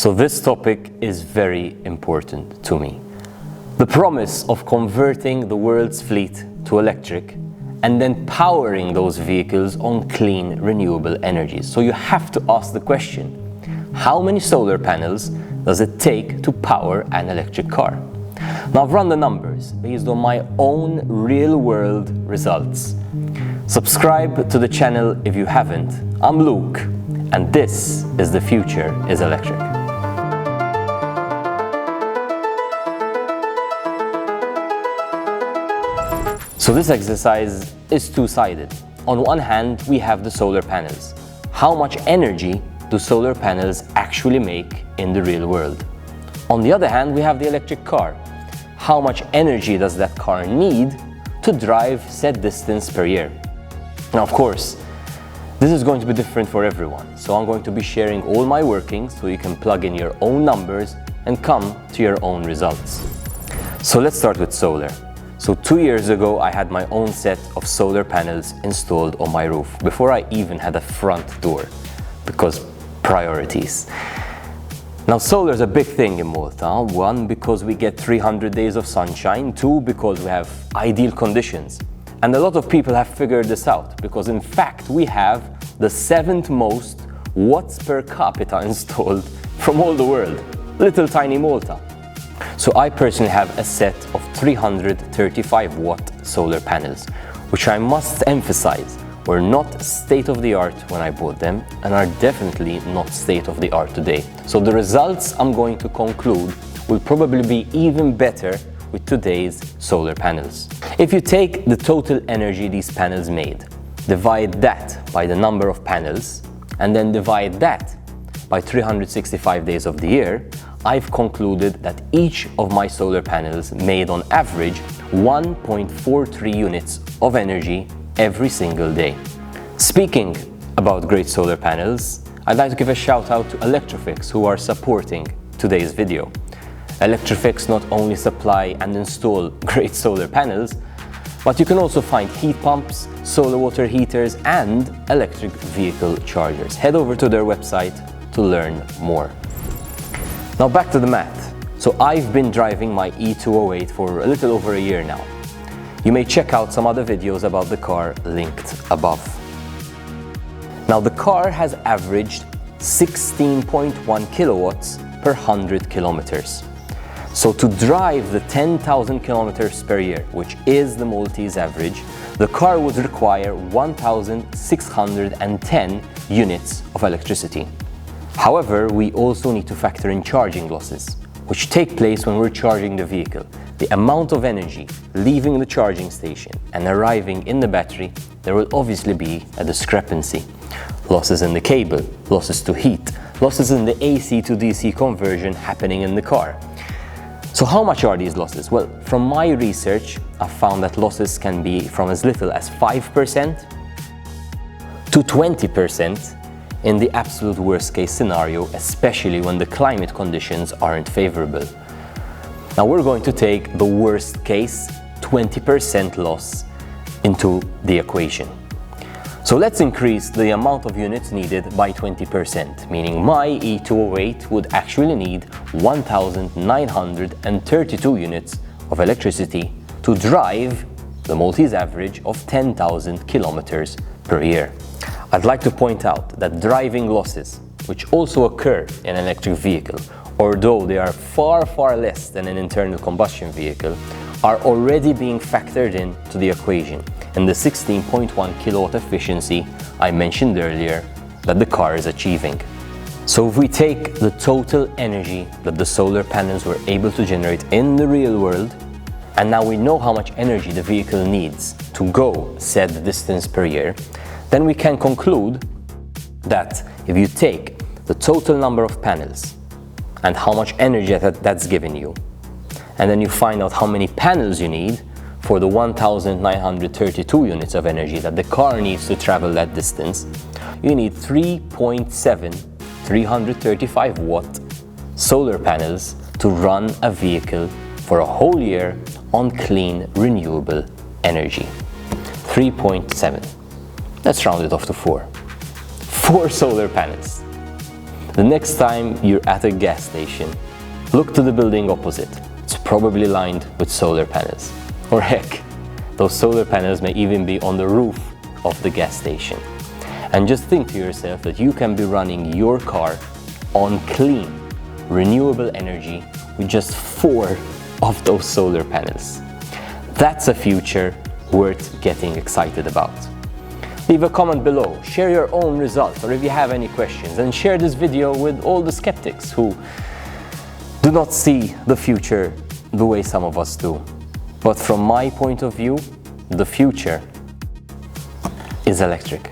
So this topic is very important to me. The promise of converting the world's fleet to electric and then powering those vehicles on clean, renewable energies. So you have to ask the question, how many solar panels does it take to power an electric car? Now I've run the numbers based on my own real-world results. Subscribe to the channel if you haven't. I'm Luke, and this is The Future is Electric. So this exercise is two-sided. On one hand, we have the solar panels. How much energy do solar panels actually make in the real world? On the other hand, we have the electric car. How much energy does that car need to drive said distance per year? Now, of course, this is going to be different for everyone. So I'm going to be sharing all my workings so you can plug in your own numbers and come to your own results. So let's start with solar. So 2 years ago, I had my own set of solar panels installed on my roof before I even had a front door, because priorities. Now, solar is a big thing in Malta. One, because we get 300 days of sunshine. Two, because we have ideal conditions. And a lot of people have figured this out, because in fact, we have the 7th most watts per capita installed from all the world. Little tiny Malta. So I personally have a set of 335 watt solar panels, which I must emphasize were not state-of-the-art when I bought them and are definitely not state-of-the-art today. So the results I'm going to conclude will probably be even better with today's solar panels. If you take the total energy these panels made, divide that by the number of panels, and then divide that by 365 days of the year, I've concluded that each of my solar panels made on average 1.43 units of energy every single day. Speaking about great solar panels, I'd like to give a shout out to Electrifix, who are supporting today's video. Electrifix not only supply and install great solar panels, but you can also find heat pumps, solar water heaters, and electric vehicle chargers. Head over to their website to learn more. Now back to the math. So I've been driving my E208 for a little over a year now. You may check out some other videos about the car linked above. Now the car has averaged 16.1 kilowatts per 100 kilometers. So to drive the 10,000 kilometers per year, which is the Maltese average, the car would require 1,610 units of electricity. However, we also need to factor in charging losses, which take place when we're charging the vehicle. The amount of energy leaving the charging station and arriving in the battery, there will obviously be a discrepancy. Losses in the cable, losses to heat, losses in the AC to DC conversion happening in the car. So how much are these losses? Well, from my research, I've found that losses can be from as little as 5% to 20% in the absolute worst case scenario, especially when the climate conditions aren't favorable. Now we're going to take the worst case 20% loss into the equation. So let's increase the amount of units needed by 20%, meaning my E208 would actually need 1,932 units of electricity to drive the Maltese average of 10,000 kilometers per year. I'd like to point out that driving losses, which also occur in an electric vehicle, although they are far, far less than an internal combustion vehicle, are already being factored into the equation in the 16.1 kilowatt efficiency I mentioned earlier that the car is achieving. So if we take the total energy that the solar panels were able to generate in the real world, and now we know how much energy the vehicle needs to go said distance per year, then we can conclude that if you take the total number of panels and how much energy that's given you, and then you find out how many panels you need for the 1,932 units of energy that the car needs to travel that distance, you need 3.7 335 watt solar panels to run a vehicle for a whole year on clean, renewable energy. 3.7. Let's round it off to 4. 4 solar panels. The next time you're at a gas station, look to the building opposite. It's probably lined with solar panels. Or heck, those solar panels may even be on the roof of the gas station. And just think to yourself that you can be running your car on clean, renewable energy with just 4 of those solar panels. That's a future worth getting excited about. Leave a comment below, share your own results, or if you have any questions, and share this video with all the skeptics who do not see the future the way some of us do. But from my point of view, the future is electric.